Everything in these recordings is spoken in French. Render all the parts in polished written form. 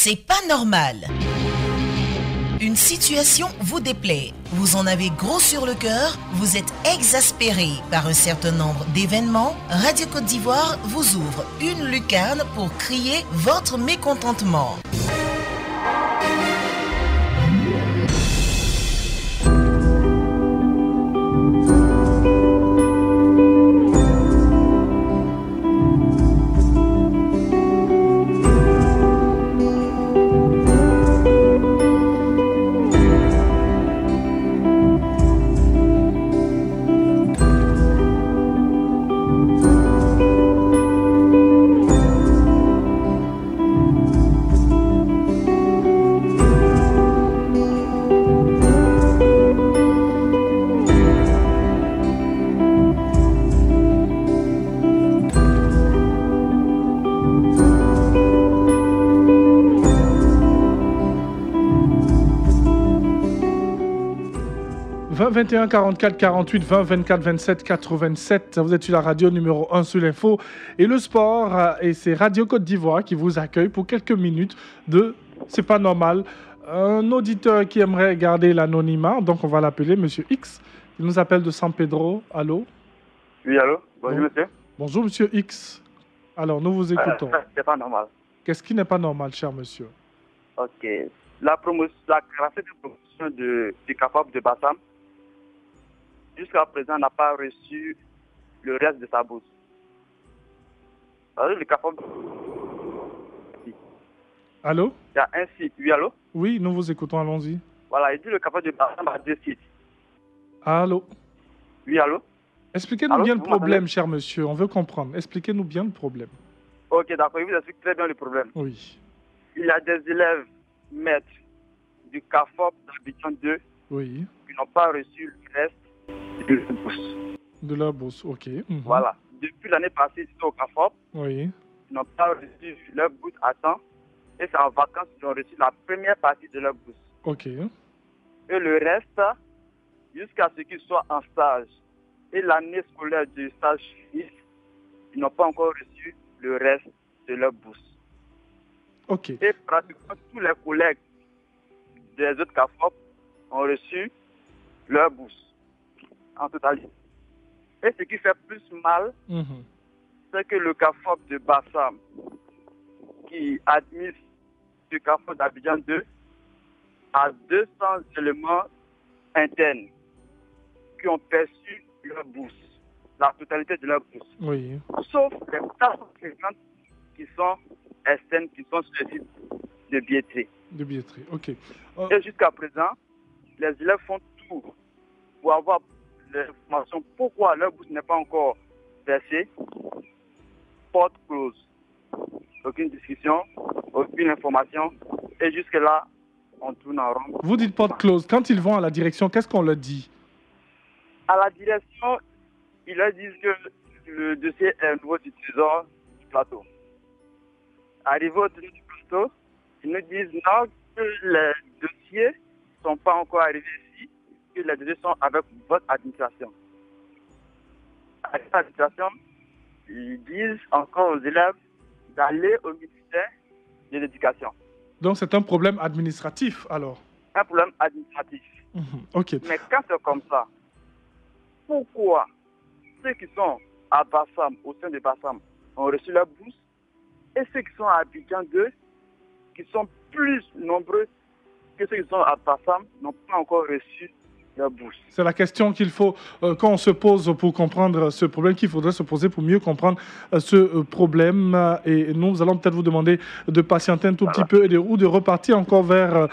C'est pas normal. Une situation vous déplaît, vous en avez gros sur le cœur, vous êtes exaspéré par un certain nombre d'événements, Radio Côte d'Ivoire vous ouvre une lucarne pour crier votre mécontentement. « 21 44 48 20 24 27 87. Vous êtes sur la radio numéro 1 sur l'info et le sport. Et c'est Radio Côte d'Ivoire qui vous accueille pour quelques minutes de C'est pas normal. Un auditeur qui aimerait garder l'anonymat, donc on va l'appeler Monsieur X. Il nous appelle de San Pedro. Allô? Oui, allô? Bonjour, monsieur. Bonjour, Monsieur X. Alors, nous vous écoutons. C'est pas normal. Qu'est-ce qui n'est pas normal, cher monsieur? Ok. La création de promotion du CAFOP de Bassam, jusqu'à présent, n'a pas reçu le reste de sa bourse. Le CAFOP... Allô? Il y a un site. Oui, allô? Oui, nous vous écoutons, allons-y. Voilà, il dit le CAFOP de Bassam a 2 sites. Allô? Oui, allô? Expliquez-nous bien le problème, cher monsieur. On veut comprendre. Expliquez-nous bien le problème. Ok, d'accord. Je vous explique très bien le problème. Oui. Il y a des élèves maîtres du CAFOP d'Abidjan 2 oui. qui n'ont pas reçu le reste de la bourse. De la bourse, ok. Voilà. Depuis l'année passée, ils sont au CAFOP. Oui. Ils n'ont pas reçu leur bourse à temps. Et c'est en vacances qu'ils ont reçu la première partie de leur bourse. Ok. Et le reste, jusqu'à ce qu'ils soient en stage. Et l'année scolaire du stage finisse, ils n'ont pas encore reçu le reste de leur bourse. Ok. Et pratiquement tous les collègues des autres CAFOP ont reçu leur bourse en totalité. Et ce qui fait plus mal, c'est que le CAFOP de Bassam, qui administre le CAFOP d'Abidjan 2, a 200 éléments internes qui ont perçu leur bourse, la totalité de leur bourse. Oui. Sauf les 450 qui sont externes, qui sont sur le site de billetterie. De billetterie, ok. Et jusqu'à présent, les élèves font tout pour avoir l'information pourquoi leur bourse n'est pas encore versée. Porte close. Aucune discussion, aucune information. Et jusque-là, on tourne en rond. Vous dites porte close. Quand ils vont à la direction, qu'est-ce qu'on leur dit? À la direction, ils leur disent que le dossier est au niveau du trésor du plateau. Arrivé au trésor du plateau, ils nous disent non, que les dossiers ne sont pas encore arrivés ici, que les dossiers sont avec votre administration. Avec l'administration, ils disent encore aux élèves d'aller au ministère de l'Éducation. Donc c'est un problème administratif alors? Un problème administratif. Ok. Mais quand c'est comme ça, pourquoi ceux qui sont à Bassam, au sein de Bassam, ont reçu leur bourse, et ceux qui sont à Abidjan 2, qui sont plus nombreux que ceux qui sont à Bassam, n'ont pas encore reçu leur bourse? C'est la question qu'il faut qu'on se pose pour comprendre ce problème, qu'il faudrait se poser pour mieux comprendre ce problème. Et nous allons peut-être vous demander de patienter un tout petit peu ou de repartir encore vers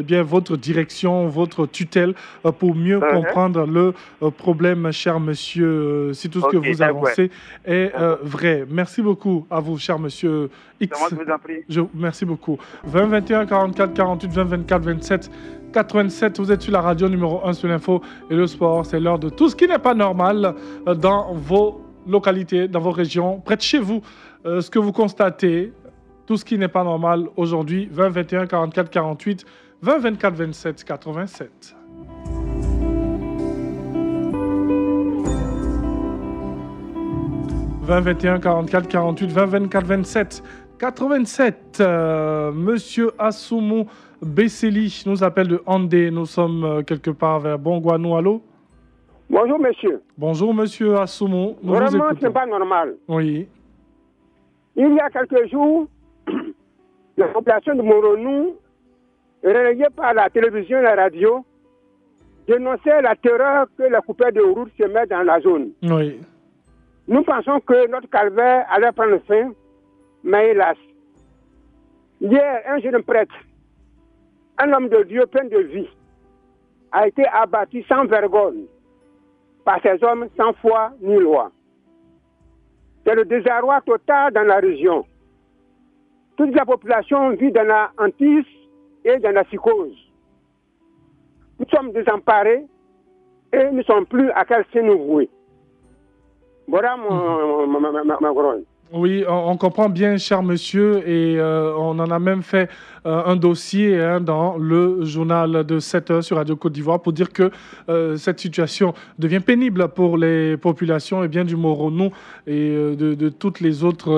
bien votre direction, votre tutelle, pour mieux comprendre le problème, cher monsieur, si tout ce que vous avancez est vrai. Merci beaucoup à vous, cher monsieur X. Moi, je vous en prie. Merci beaucoup. 20 21 44 48 20 24 27 87, vous êtes sur la radio numéro 1 sur l'info et le sport. C'est l'heure de tout ce qui n'est pas normal dans vos localités, dans vos régions, près de chez vous. Ce que vous constatez, tout ce qui n'est pas normal aujourd'hui, 20 21 44 48 20 24 27 87. « 20 21 44 48 20 24 27 87. Monsieur Assoumou Besseli nous appelle de Andé. Nous sommes quelque part vers Bongouanou. Allô? Bonjour, monsieur. Bonjour, monsieur Assoumou. Vraiment, ce n'est pas normal. Oui. Il y a quelques jours, la population de Moronou, relayée par la télévision et la radio, dénonçait la terreur que les coupeurs de route se mettent dans la zone. Oui. Nous pensons que notre calvaire allait prendre fin, mais hélas. Hier, un jeune prêtre, un homme de Dieu plein de vie, a été abattu sans vergogne par ces hommes sans foi ni loi. C'est le désarroi total dans la région. Toute la population vit dans la hantise et dans la psychose. Nous sommes désemparés et nous ne sommes plus à quel sein nous vouer. Voilà ma grogne. Oui, on comprend bien, cher monsieur, et on en a même fait un dossier dans le journal de 7 heures sur Radio Côte d'Ivoire pour dire que cette situation devient pénible pour les populations bien, du Moronou et de toutes les autres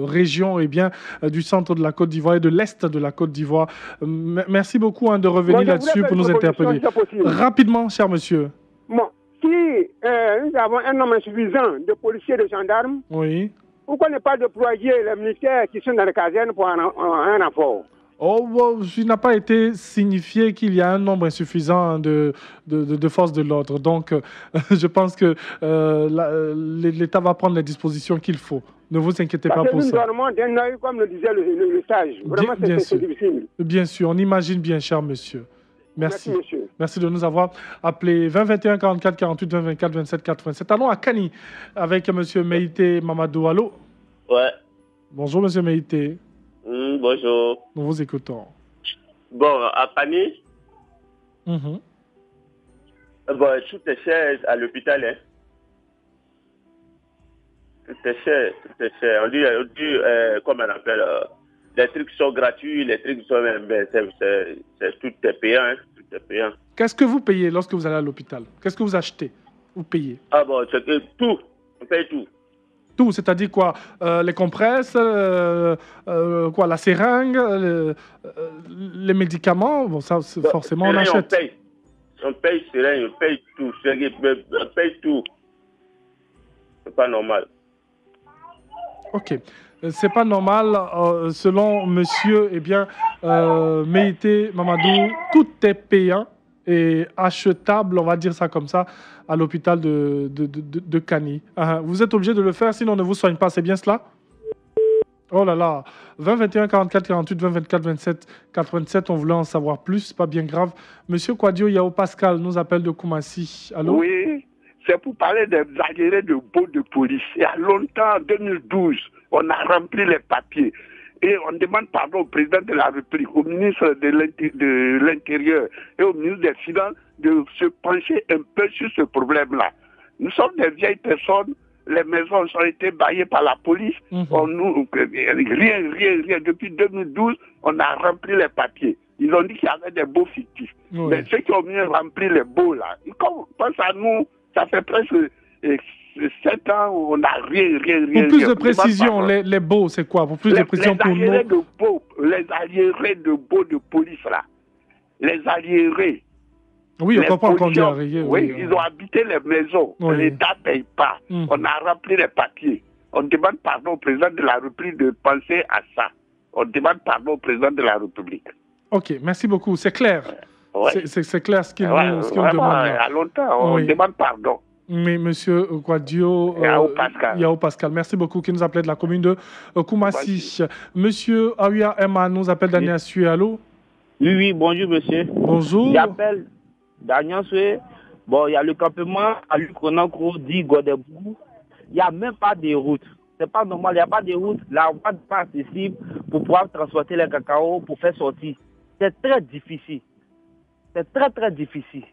régions bien, du centre de la Côte d'Ivoire et de l'est de la Côte d'Ivoire. Merci beaucoup de revenir là-dessus pour nous interpeller. Rapidement, cher monsieur. Bon, si nous avons un nombre insuffisant de policiers et de gendarmes, oui. Pourquoi ne pas déployer les militaires qui sont dans les casernes pour un renfort? Il n'a pas été signifié qu'il y a un nombre insuffisant de forces de l'ordre. Donc, je pense que l'État va prendre les dispositions qu'il faut. Ne vous inquiétez pas pour ça. Nous dormons d'un œil, comme le disait le sage. Vraiment, c'est difficile. Bien sûr, on imagine bien, cher monsieur. Merci. Monsieur. Merci de nous avoir appelé 20 21 44 48 20 24 27 87. Allons à Kani avec monsieur Meïté Mamadou. Allô? Ouais. Bonjour monsieur Meïté. Bonjour. Nous vous écoutons. Bon, à Kani, bon, tout est cher à l'hôpital. Hein. Tout est cher. On dit comme on appelle, les trucs sont gratuits, les trucs sont... tout est payant, hein. Tout est payant. Qu'est-ce que vous payez lorsque vous allez à l'hôpital? Qu'est-ce que vous achetez? Vous payez? Ah bon, c'est tout. On paye tout. Tout, c'est-à-dire quoi? Les compresses, quoi, la seringue, les médicaments, bon, ça, forcément, on achète. On paye seringue, on paye tout. On paye tout. C'est pas normal. Ok. C'est pas normal, selon monsieur, Meïté Mamadou, tout est payant et achetable, on va dire ça comme ça, à l'hôpital de Kani. Vous êtes obligé de le faire, sinon on ne vous soigne pas, c'est bien cela? Oh là là, 20 21 44 48 20 24 27 87, on voulait en savoir plus, pas bien grave. Monsieur Kwadio Yao Pascal nous appelle de Koumassi. Allô? Oui, c'est pour parler des arriérés de baux de police. Il y a longtemps, en 2012, on a rempli les papiers. Et on demande pardon au président de la République, au ministre de l'Intérieur et au ministre des Finances de se pencher un peu sur ce problème-là. Nous sommes des vieilles personnes, les maisons ont été baillées par la police, rien. Depuis 2012, on a rempli les papiers. Ils ont dit qu'il y avait des baux fictifs. Oui. Mais ceux qui ont mieux rempli les baux là, pense à nous, ça fait presque 7 ans où on n'a rien. Pour plus de précision, les baux, c'est quoi? Pour plus de précision pour nous. Les arriérés de baux de police là. Les arriérés. Oui, on comprend qu'on dit arriérés. Oui, ils ont habité les maisons. Oui. L'État ne paye pas. On a rempli les papiers. On demande pardon au président de la République de penser à ça. On demande pardon au président de la République. Ok, merci beaucoup. C'est clair. Ouais. C'est clair ce qu'il nous demande. Il y a longtemps, on demande pardon. Mais monsieur Kwadio Yao Pascal, merci beaucoup, qui nous appelait de la commune de Koumassi. Monsieur Aouya Emma nous appelle Daniel Sué. Allô? Oui, bonjour monsieur. Bonjour. J'appelle Daniel Sué. Bon, il y a le campement à Lukonakro, dit Godebougou. Il n'y a même pas de route. C'est pas normal, il n'y a pas de route. La voie n'est pas accessible pour pouvoir transporter les cacao pour faire sortir. C'est très difficile. C'est très, très difficile.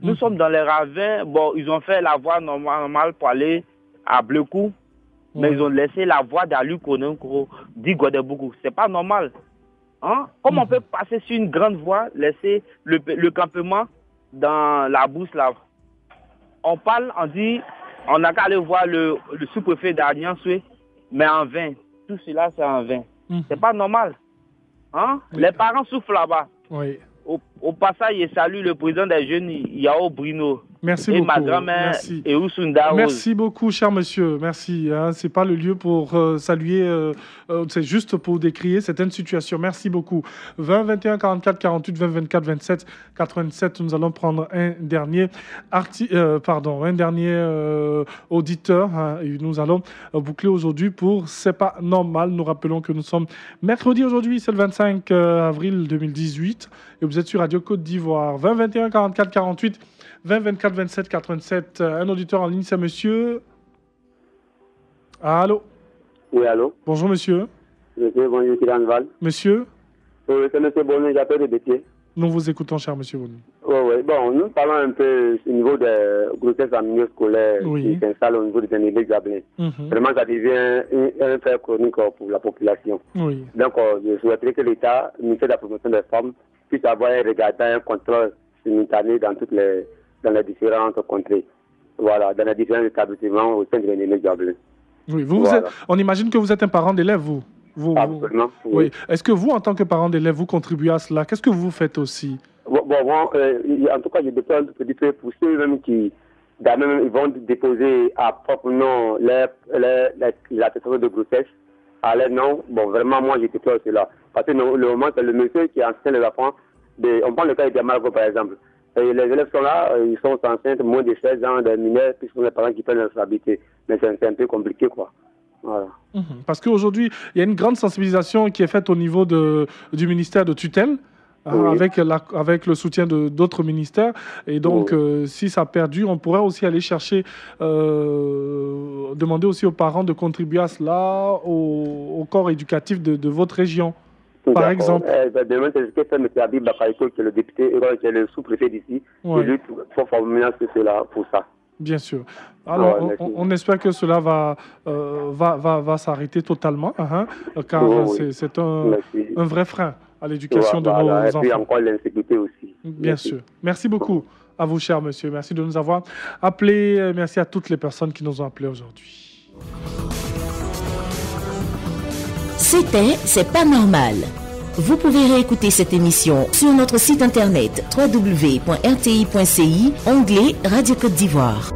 Nous sommes dans les ravins. Bon, ils ont fait la voie normale pour aller à Blekou, mais ils ont laissé la voie d'Alu Kononko, dit Godebougou. C'est pas normal. Hein? Comment on peut passer sur une grande voie, laisser le campement dans la bourse là? On parle, on dit, on n'a qu'à aller voir le sous-préfet d'Agnan-Soué, mais en vain. tout cela c'est en vain. C'est pas normal. Hein? Oui. Les parents souffrent là-bas. Oui. Au passage, je salue le président des jeunes, Yao Bruno. Merci et beaucoup. Ma grand-mère et Oussunda. Merci beaucoup, cher monsieur. Merci. Hein, c'est pas le lieu pour saluer, c'est juste pour décrier certaines situations. Merci beaucoup. 20 21 44 48 20 24 27 87. Nous allons prendre un dernier auditeur. Hein, et nous allons boucler aujourd'hui pour C'est pas normal. Nous rappelons que nous sommes mercredi aujourd'hui, c'est le 25 avril 2018. Et vous êtes sur Radio Côte d'Ivoire. 20 21 44 48 20 24 27 87. Un auditeur en ligne, c'est monsieur. Allô? Oui, allô? Bonjour, monsieur. Monsieur, bonjour, Kylian Val. Monsieur? Oui, c'est monsieur Bonnet, j'appelle de Bétier. Nous vous écoutons, cher monsieur Bonnet. Oui. Bon, nous parlons un peu au niveau des grossesses en milieu scolaire qui s'installent au niveau des élèves examinés. Vraiment, ça devient un fait chronique pour la population. Oui. Donc, je souhaiterais que l'État, le ministère de la promotion des femmes, puisse avoir un contrôle simultané dans les différentes contrées. Voilà, dans les différents établissements au sein de l'année Gablin. Oui, on imagine que vous êtes un parent d'élève, vous. Absolument. Oui. Est-ce que vous, en tant que parent d'élève, vous contribuez à cela? Qu'est-ce que vous faites aussi? En tout cas, je déploie un petit peu pour ceux-mêmes qui ils vont déposer à propre nom l'attestation de grossesse. À leur nom, vraiment, moi, je déploie cela. Parce que le moment, c'est le monsieur qui enseigne les enfants. On prend le cas de Margot, par exemple. Et les élèves sont là, ils sont enceintes, moins de 16 ans, des mineurs, puis ce sont les parents qui prennent la responsabilité. Mais c'est un peu compliqué, quoi. Voilà. Parce qu'aujourd'hui, il y a une grande sensibilisation qui est faite au niveau du ministère de tutelle, avec le soutien d'autres ministères. Et donc, si ça perdure, on pourrait aussi aller chercher, demander aussi aux parents de contribuer à cela, au corps éducatif de votre région. Par exemple. Demain, c'est ce que fait M. Habib Bakariko, qui est le député, qui est le sous-préfet d'ici. Il lutte pour former pour ça. Bien sûr. Alors, on espère que cela va s'arrêter totalement, car c'est un vrai frein à l'éducation de nos enfants. Et puis encore l'insécurité aussi. Bien sûr. Merci beaucoup à vous, cher monsieur. Merci de nous avoir appelés. Merci à toutes les personnes qui nous ont appelés aujourd'hui. C'était C'est pas normal. Vous pouvez réécouter cette émission sur notre site internet www.rti.ci, onglet Radio Côte d'Ivoire.